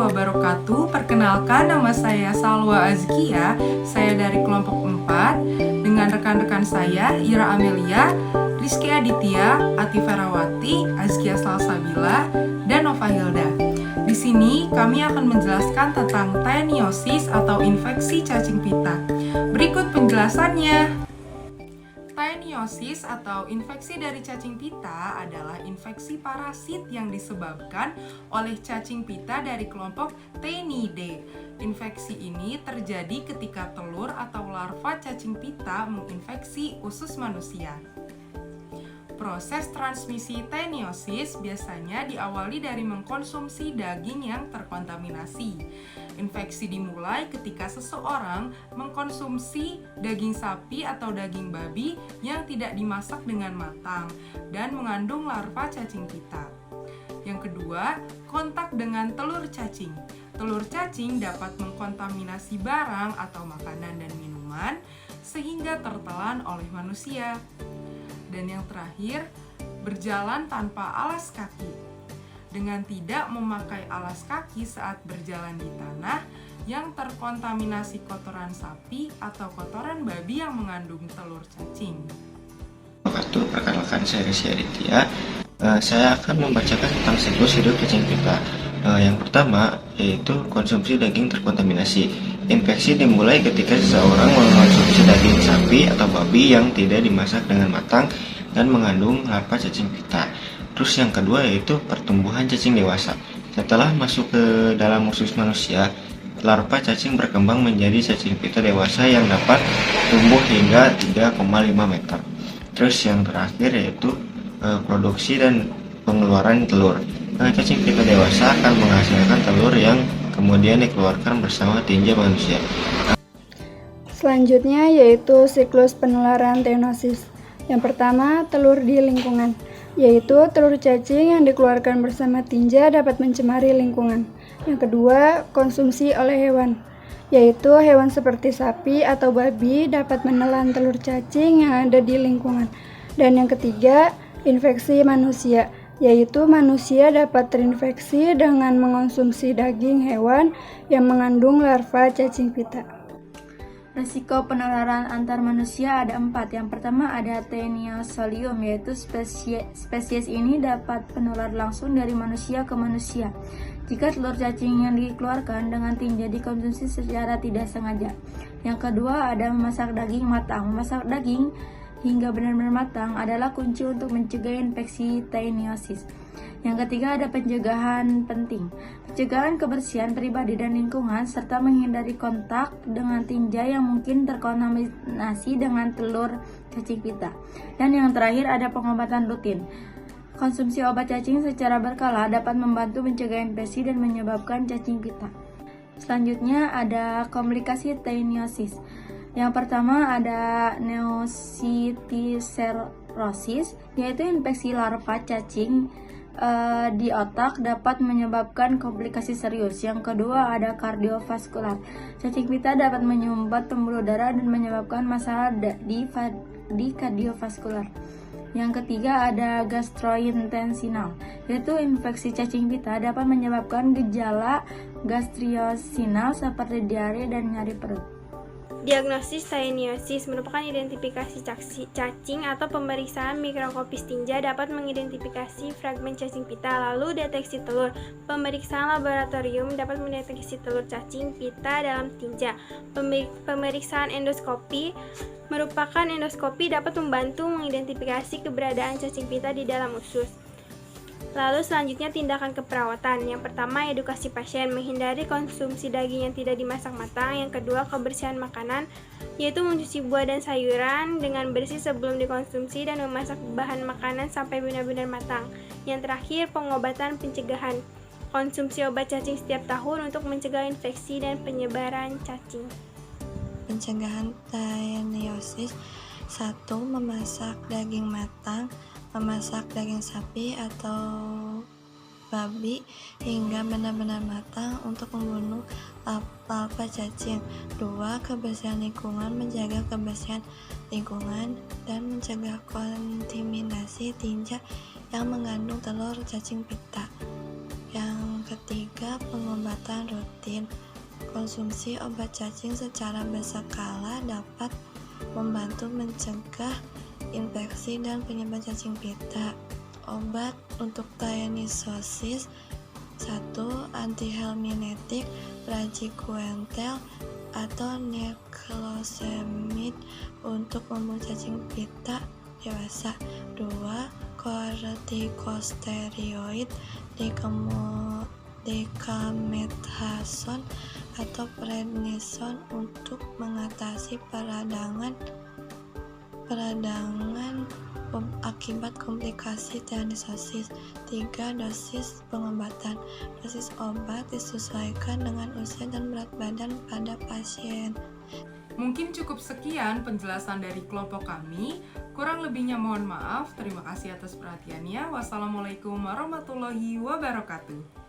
wabarakatuh. Perkenalkan, nama saya Salwa Azkia. Saya dari kelompok 4 dengan rekan-rekan saya Ira Amelia, Rizky Aditya, Ati Ferawati, Azkia Salsabila, dan Nova Hilda. Di sini kami akan menjelaskan tentang taeniosis atau infeksi cacing pita. Berikut penjelasannya. Taeniosis atau infeksi dari cacing pita adalah infeksi parasit yang disebabkan oleh cacing pita dari kelompok Taenidae. Infeksi ini terjadi ketika telur atau larva cacing pita menginfeksi usus manusia. Proses transmisi taeniosis biasanya diawali dari mengkonsumsi daging yang terkontaminasi. Infeksi dimulai ketika seseorang mengkonsumsi daging sapi atau daging babi yang tidak dimasak dengan matang dan mengandung larva cacing pita. Yang kedua, kontak dengan telur cacing. Telur cacing dapat mengkontaminasi barang atau makanan dan minuman sehingga tertelan oleh manusia. Dan yang terakhir, berjalan tanpa alas kaki. Dengan tidak memakai alas kaki saat berjalan di tanah yang terkontaminasi kotoran sapi atau kotoran babi yang mengandung telur cacing. Perkenalkan, saya Rizky Aditya. Saya akan membacakan tentang siklus hidup cacing pita. Yang pertama yaitu konsumsi daging terkontaminasi. Infeksi dimulai ketika seseorang mengonsumsi daging sapi atau babi yang tidak dimasak dengan matang dan mengandung larva cacing pita. Terus yang kedua yaitu pertumbuhan cacing dewasa. Setelah masuk ke dalam usus manusia, larva cacing berkembang menjadi cacing pita dewasa yang dapat tumbuh hingga 3,5 meter. Terus yang terakhir yaitu produksi dan pengeluaran telur. Cacing pita dewasa akan menghasilkan telur yang kemudian dikeluarkan bersama tinja manusia. Selanjutnya yaitu siklus penularan taeniosis. Yang pertama, telur di lingkungan, yaitu telur cacing yang dikeluarkan bersama tinja dapat mencemari lingkungan. Yang kedua, konsumsi oleh hewan, yaitu hewan seperti sapi atau babi dapat menelan telur cacing yang ada di lingkungan. Dan yang ketiga, infeksi manusia, yaitu manusia dapat terinfeksi dengan mengonsumsi daging hewan yang mengandung larva cacing pita. Risiko penularan antar manusia ada 4. Yang pertama ada Taeniosolium, yaitu spesies ini dapat menular langsung dari manusia ke manusia jika telur cacing yang dikeluarkan dengan tinja dikonsumsi secara tidak sengaja. Yang kedua ada memasak daging matang. Memasak daging hingga benar-benar matang adalah kunci untuk mencegah infeksi taeniosis. Yang ketiga ada pencegahan penting. Pencegahan kebersihan pribadi dan lingkungan serta menghindari kontak dengan tinja yang mungkin terkontaminasi dengan telur cacing pita. Dan yang terakhir ada pengobatan rutin. Konsumsi obat cacing secara berkala dapat membantu mencegah infeksi dan menyebabkan cacing pita. Selanjutnya ada komplikasi taeniosis. Yang pertama ada neositiserosis, yaitu infeksi larva cacing di otak dapat menyebabkan komplikasi serius. Yang kedua ada kardiovaskular. Cacing pita dapat menyumbat pembuluh darah dan menyebabkan masalah di kardiovaskular. Yang ketiga ada gastrointestinal, yaitu infeksi cacing pita dapat menyebabkan gejala gastrointestinal seperti diare dan nyeri perut. Diagnosis taeniosis merupakan identifikasi cacing atau pemeriksaan mikroskopis tinja dapat mengidentifikasi fragmen cacing pita. Lalu deteksi telur. Pemeriksaan laboratorium dapat mendeteksi telur cacing pita dalam tinja. Pemeriksaan endoskopi merupakan endoskopi dapat membantu mengidentifikasi keberadaan cacing pita di dalam usus. Lalu selanjutnya tindakan keperawatan. Yang pertama edukasi pasien, menghindari konsumsi daging yang tidak dimasak matang. Yang kedua kebersihan makanan, yaitu mencuci buah dan sayuran dengan bersih sebelum dikonsumsi dan memasak bahan makanan sampai benar-benar matang. Yang terakhir pengobatan pencegahan, konsumsi obat cacing setiap tahun untuk mencegah infeksi dan penyebaran cacing. Pencegahan taeniosis. 1. Memasak daging matang. Memasak daging sapi atau babi hingga benar-benar matang untuk membunuh larva cacing. 2. Kebersihan lingkungan, menjaga kebersihan lingkungan dan mencegah kontaminasi tinja yang mengandung telur cacing pita. Yang ketiga, pengobatan rutin. Konsumsi obat cacing secara berskala dapat membantu mencegah infeksi dan penyebaran cacing pita. Obat untuk Tyanisosis: 1. Antihelmintik, praziquantel atau niclosamide untuk membunuh cacing pita dewasa. 2. Kortikosteroid, dexamethasone atau prednisone untuk mengatasi peradangan akibat komplikasi Tyanisosis. 3. Dosis pengobatan. Dosis obat disesuaikan dengan usia dan berat badan pada pasien. Mungkin cukup sekian penjelasan dari kelompok kami. Kurang lebihnya mohon maaf. Terima kasih atas perhatiannya. Wassalamualaikum warahmatullahi wabarakatuh.